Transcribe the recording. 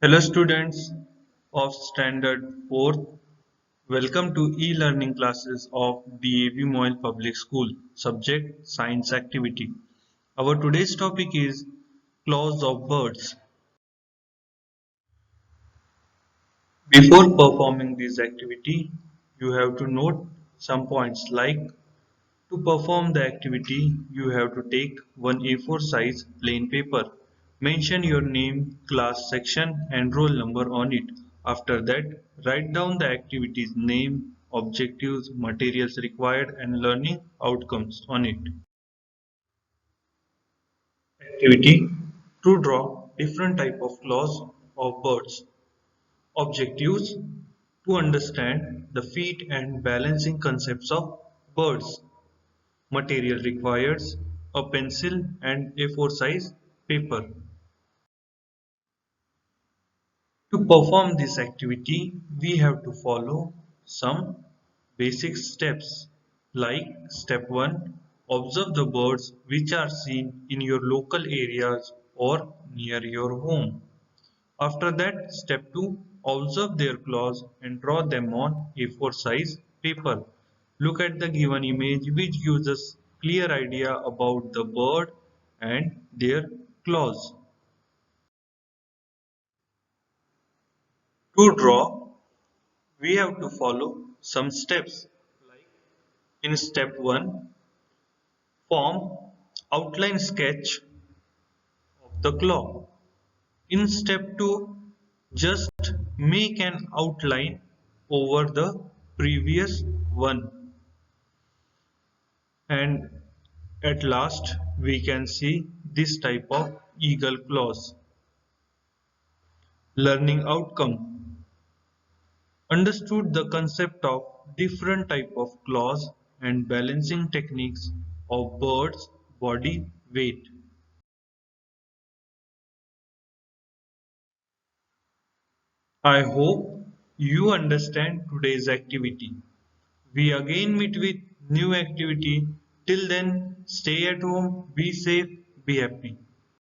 Hello students of Standard 4th. Welcome to e-learning classes of DAV Moyle Public School. Subject Science Activity. Our today's topic is claws of birds. Before performing this activity, you have to note some points like to perform the activity, you have to take one A4 size plain paper. Mention your name, class section and roll number on it. After that, write down the activity's name, objectives, materials required and learning outcomes on it. Activity to draw different type of claws of birds. Objectives to understand the feet and balancing concepts of birds. Material requires a pencil and A4 size paper. To perform this activity, we have to follow some basic steps like step 1. Observe the birds which are seen in your local areas or near your home. After that, step 2. Observe their claws and draw them on A4 size paper. Look at the given image which gives us clear idea about the bird and their claws. To draw, we have to follow some steps. In step 1, form outline sketch of the claw. In step 2, just make an outline over the previous one. And at last, we can see this type of eagle clause. Learning outcome. Understood the concept of different type of clause and balancing techniques of birds' body weight. I hope you understand today's activity. We again meet with new activity. Till then, stay at home, be safe, be happy.